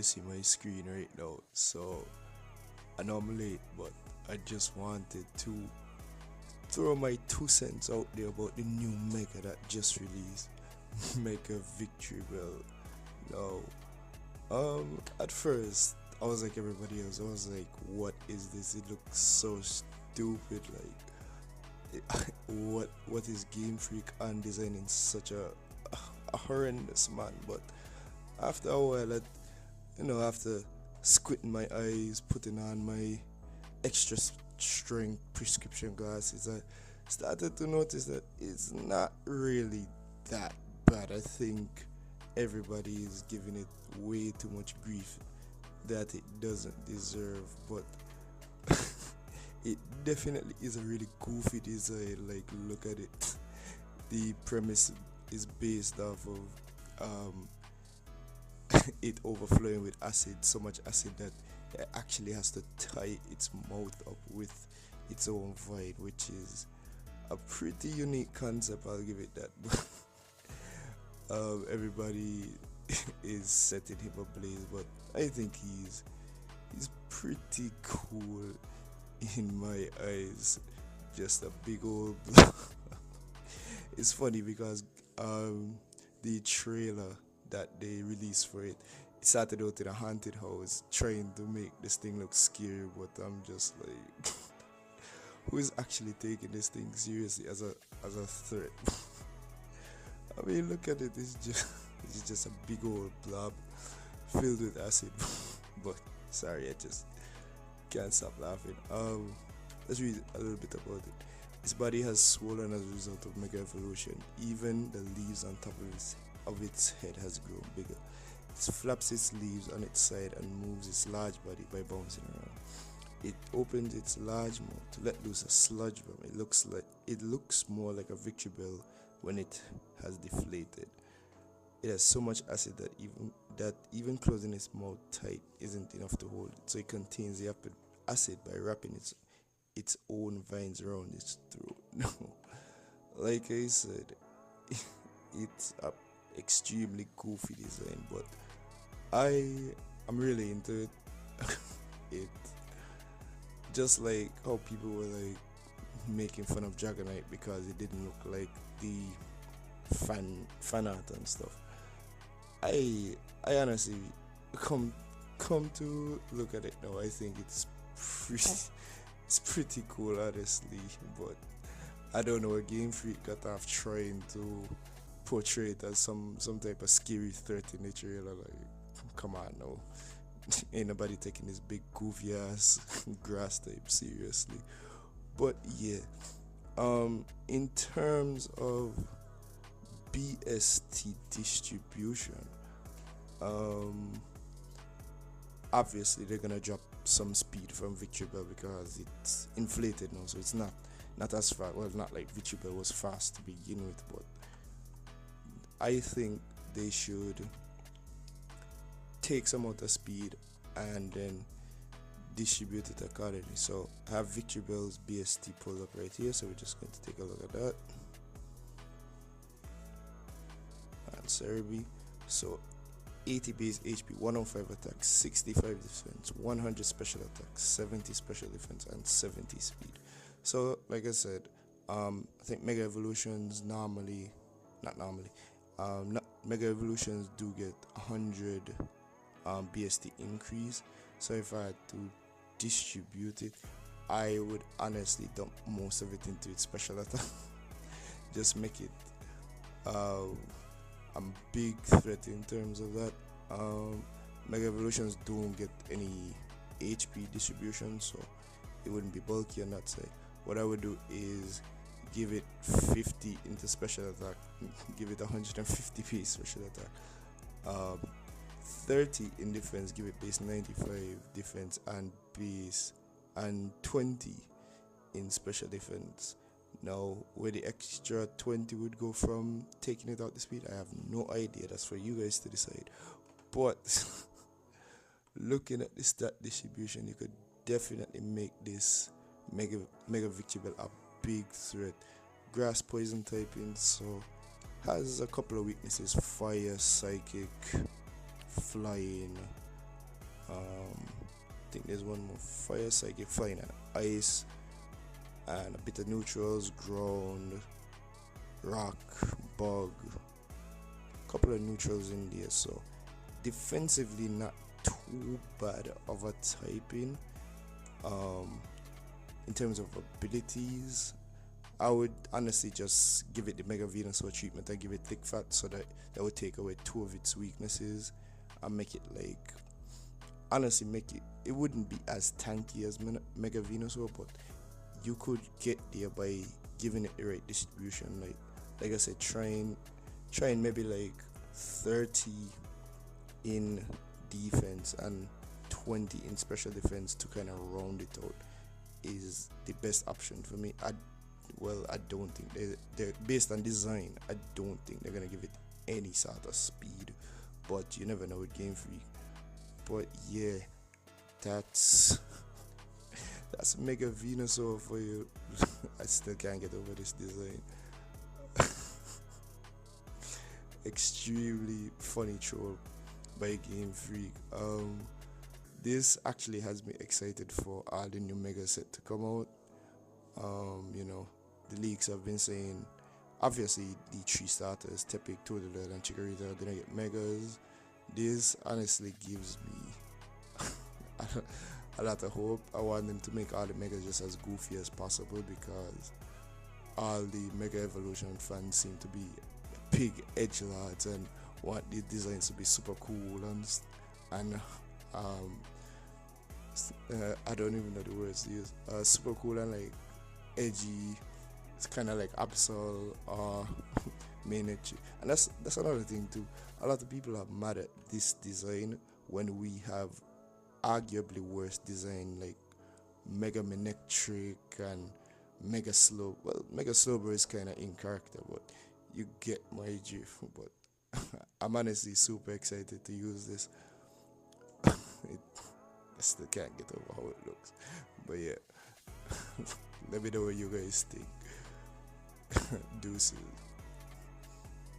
you see my screen right now. So I know I'm late, but I just wanted to throw my 2 cents out there about the new Mega that just released. Mega Victory Bell. Now, at first I was like everybody else. I was like, what is this? It looks so stupid. What is Game Freak and designing such a horrendous man? But after a while, after squinting my eyes, putting on my extra strength prescription glasses, I started to notice that it's not really that bad. I think everybody is giving it way too much grief that it doesn't deserve, but it definitely is a really goofy design. Like, look at it. The premise is based off of um, it overflowing with acid, so much acid that it actually has to tie its mouth up with its own void, which is a pretty unique concept. I'll give it that. Everybody is setting him ablaze, but I think he's pretty cool in my eyes. Just a big old. It's funny because the trailer that they released for it, it started out in a haunted house trying to make this thing look scary, but I'm just like, who is actually taking this thing seriously as a threat? I mean, look at it. It's just a big old blob filled with acid. But sorry, I just can't stop laughing. Let's read a little bit about it. His body has swollen as a result of mega evolution. Even the leaves on top of its head has grown bigger. It flaps its leaves on its side and moves its large body by bouncing around. It opens its large mouth to let loose a sludge bomb. It looks more like a victory bell when it has deflated. It has so much acid that even closing its mouth tight isn't enough to hold it. So it contains the acid by wrapping its own vines around its throat. No, like I said, it's a extremely goofy design, but I'm really into it. It just like how people were like making fun of Dragonite because it didn't look like the fan art and stuff. I honestly come to look at it now. I think pretty it's pretty cool, honestly. But I don't know, a Game Freak got off trying to portray it as some type of scary threat in the trailer. Like, come on now. Ain't nobody taking this big goofy ass grass type seriously. But yeah, in terms of BST distribution, obviously they're gonna drop some speed from Victory Bell because it's inflated now, so it's not as fast. Well, not like Victory Bell was fast to begin with, but I think they should take some out of speed and then distribute it accordingly. So I have Victory Bell's BST pulled up right here, so we're just going to take a look at that. And Cerebi. So 80 base HP, 105 attack, 65 defense, 100 special attack, 70 special defense, and 70 speed. So like I said, I think Mega Evolutions Mega Evolutions do get 100 BST increase. So if I had to distribute it, I would honestly dump most of it into its special attack. Just make it a big threat in terms of that. Mega Evolutions don't get any HP distribution, so it wouldn't be bulky on that side. What I would do is give it 50 into special attack, give it 150 piece special attack, 30 in defense, give it base 95 defense and base, and 20 in special defense. Now, where the extra 20 would go from taking it out the speed, I have no idea. That's for you guys to decide. But looking at the stat distribution, you could definitely make this Mega Victory Bell a big threat. Grass poison typing, so has a couple of weaknesses: fire, psychic, flying, I think there's one more fire psychic, flying and ice, and a bit of neutrals, ground, rock, bug, couple of neutrals in there. So defensively, not too bad of a typing. Um, in terms of abilities, I would honestly just give it the Mega Venusaur treatment and give it thick fat, so that would take away two of its weaknesses and make it like, honestly, make it wouldn't be as tanky as Mega Venusaur, but you could get there by giving it the right distribution. Like I said, trying maybe like 30 in defense and 20 in special defense to kind of round it out is the best option for me. I don't think they're based on design. I don't think they're gonna give it any sort of speed, but you never know with Game Freak. But yeah, that's Mega Venusaur for you. I still can't get over this design. Extremely funny troll by Game Freak. This actually has me excited for all the new Mega set to come out. The leaks have been saying, obviously, the three starters, Tepic, Totodile, and Chikorita are gonna get Megas. This honestly gives me a lot of hope. I want them to make all the Megas just as goofy as possible, because all the Mega Evolution fans seem to be big edgelords and want the designs to be super cool and I don't even know the words to use. Super cool and like edgy. It's kind of like Absol or Mainichi. And that's another thing too. A lot of people are mad at this design when we have arguably worse design like Mega Manectric and Mega Slow. Well, Mega Slowbro is kind of in character, but you get my drift. But I'm honestly super excited to use this. I still can't get over how it looks. But yeah, let me know what you guys think. Deuces.